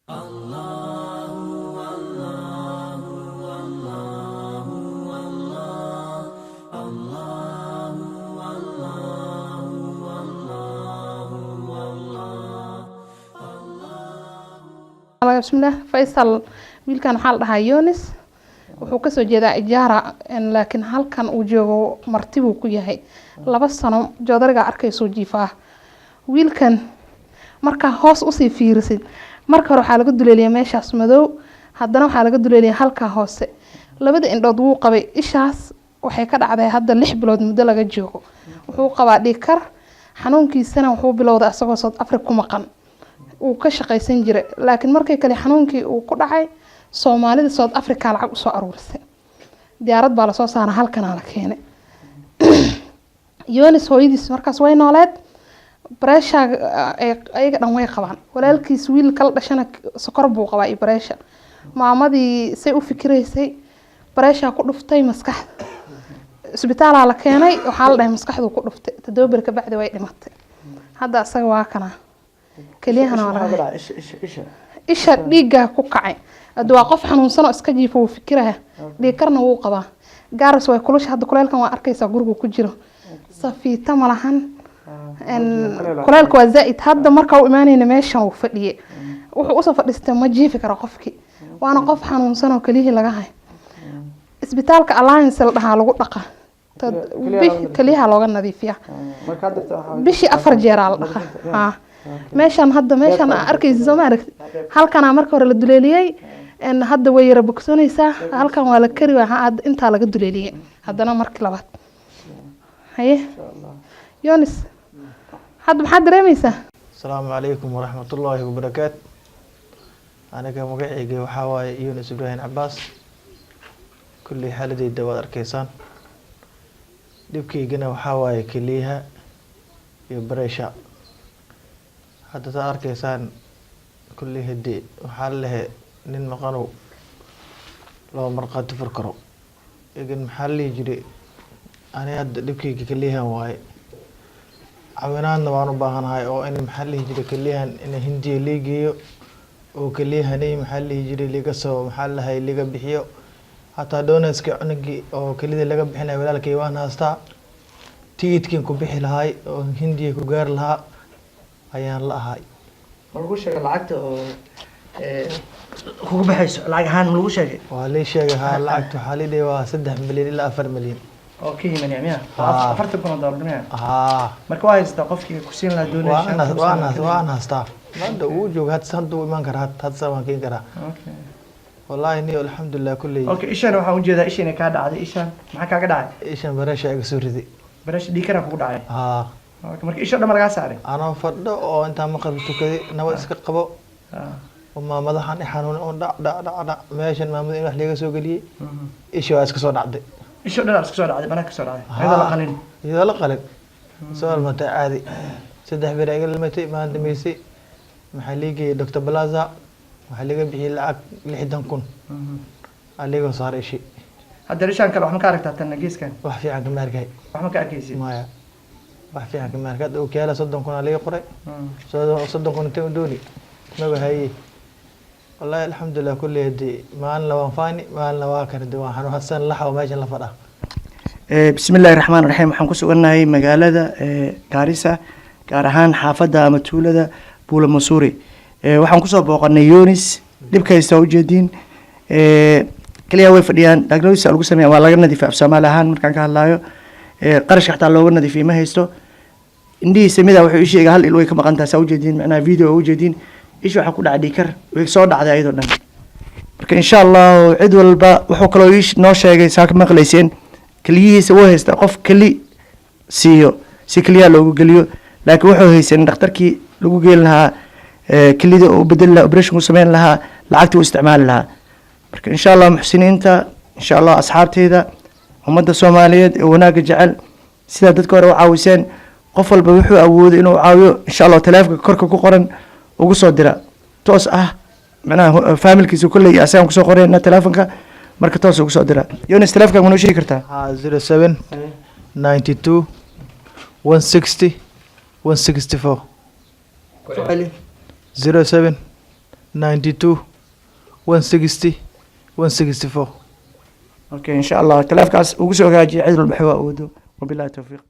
bismillah Faisal wiilkan waxaa la dhahaa Yunis wuxuu ka soo jeedaa Ijaara laakiin halkan uu joogo marti buu ku yahay 2 sano joodariga arkayso jiifaa wiilkan marka hoos u sii fiirisid marka hore waxaa laga duleeliyay meeshaas madow haddana waxaa laga duleeliyay halka hoose labada indhood wuu qabay ishaas waxay ka dhacday hadda 6 bilood muddo laga joogo wuxuu qabaa dhikar xanuunkiisana wuxuu bilowday asagoo South Africa ku maqan uu ka shaqaysan jiray laakiin markay kale xanuunkii uu ku dhacay Soomaalida South Africa lacag u soo aruurisay diyaarad baa la soo saaray halkan la keenay Yunis hooyadiis markaas way nooleed pressure ayaga dhan way qabaan walaalkiis wiil kala dhashana sokor buu qabaa iyo pressure maamadii say u fikiraysay pressure ku dhuftay maskaxda isbitaal la keenay waxa la dhahay maskaxdu ku dhuftay tadawbar ka bacdi way dhimatay hadda asaga waa kana kaliyahana wala isha dhiiga ku kacay adoo qof xanuunsan oo iska jiifo uu fikiraha dhiikarna wuu qabaa gaaris way kulush hadda kuleelkan waa arkaysa guriga ku jiro safiita malahan kuleelka waa zaid hadda marka uu imaanayna meeshan uu fadhiyay wuxuu u soo fadhistay ma jiifi karo qofkii waana qof xanuunsan oo kaliya laga hay isbitaalka Alliance la dhahaa lagu dhaqa kaliya looga nadiifiyaa bishii 4 jeer la dhaqa meeshan hadda meeshan arkaysa soo ma aragtid halkan marka hore la duleeliyay hadda way yara bogsoonaysaa halkan waa la kari waa inta laga duleeliyay haddana markii labaad haye Yunis hadda maxaad dareemaysaa Assalaamu alaykum wa rahmatullahi wa barakaatuh anaga magacayga waxa waaye Yunis Ibrahim Abbas kulli xaaladeyda waad arkaysaan dhibkaygana waxa waaye kaliyaha iyo pressure hadda ta arkaysaan kulli hadii waxa la nin maqano loo marqaad furkaro igan maxalli jiri ani hadda dhibkayga kaliyahan waaye caawinaadna waan u baahanahay oo in maxalli jiri kaliyahan in Hindiya liigiyo oo kaliyahan maxalli jiri liga soo maxallahay liga bixiyo hatta doonaska cunugii oo kalida laga bixinayo walaalkay waan haastaa tigidhkan ku bixi lahay oo Hindiya ku gaar lahaa ayaan la ahay markuu sheegay lacagta oo kugu baxayso lacag ahaan lagu sheegay waa la sheegay ha lacagtu xalidey waa 3 milyan ilaa 4 milyan oo ka yimaanaya miya $40,000 miya marka waa haysta qofkii ku siin la doonayay waan haastaa maanta uu joogo had sanadu iman kara had sabaan keen kara wallahi ni alxamdulillah kulli okay ishan waxa u jeedaa ishan ka dhacday ishan maxaa kaaga dhacay ishan barasha iga soo riday barash dhiikana kugu dhacay okay marka isha dhama laga saaray ana fadho oo inta maqal tukaday nabad iska qabo وما مدحان إحنا دا ماشان ما مدين واحد لقى سوق لي إيش هو أسكت صار عادي إيش هو أسكت صار عادي أنا كسر عادي هذا لا قليل هذا لا قليل سؤال متى عادي سدح برجل المتى ما عند ميسي محليك دكتور بلازا محليك بيجي العق لحد نكون عليه صار إشي هذا ليش أنكر وحنا كارك تحت النجيس كان وحفي عن كماركاي وحنا كأكيسي ما وحفي عن كماركات وكيلا صدق كنا عليه قري صدق كنا تودوني ما بهاي والله الحمد لله كل يدي ما أنا لو فاني ما أنا لو أكر دوا حنو حسن لحوا ما جن لفرا بسم الله الرحمن الرحيم waxaan ku sugannahay magaalada Garissa gaar ahaan xaafadda ama tuulada Buula Masuri waxaan ku soo booqanay Yunis dibkaysta u jeedin kaliya way fadhiyaan diagnosis lagu sameeyo waa laga nadiifay Soomaali ahaan markaan ka hadlayo qarash xataa looga nadiifay ma haysto indhihiisa mid wuxuu sheegay hal il way ka maqan tahay u jeedin macna video u jeedin إيش waxa ku dhacay kar way soo dhacday ayadoo dhan marka insha Allah cid walba wuxuu kale oo ish noo sheegay saaka maqlayseen kaliyihiisa uu haysta qof kali siiyo si kaliya loogu galiyo laakiin wuxuu haysan dhakhtarkii lagu geelin lahaa kalida oo bedel la operation ku sameyn lahaa lacagta uu isticmaali lahaa marka insha Allah muxsiniinta insha Allah asxaabteeda ummadda Soomaaliyeed ee wanaaga jecel sida dadka hore u caawiseen qof walba wuxuu awoodo inuu caawiyo insha Allah telefoonka korka ku qoran ugu soo dira toos ah macnaha familkiisa kulli asaan ku soo qoreyna telefoonka marka toos ugu soo dira Yunis telefoonka ma noo sheegi kartaa 07 92 160 164 07 92 160 164. okay insha allah teleefkaas ugu soo hagaajiya cid walba xawaa awoodo wabillahi tawfiiq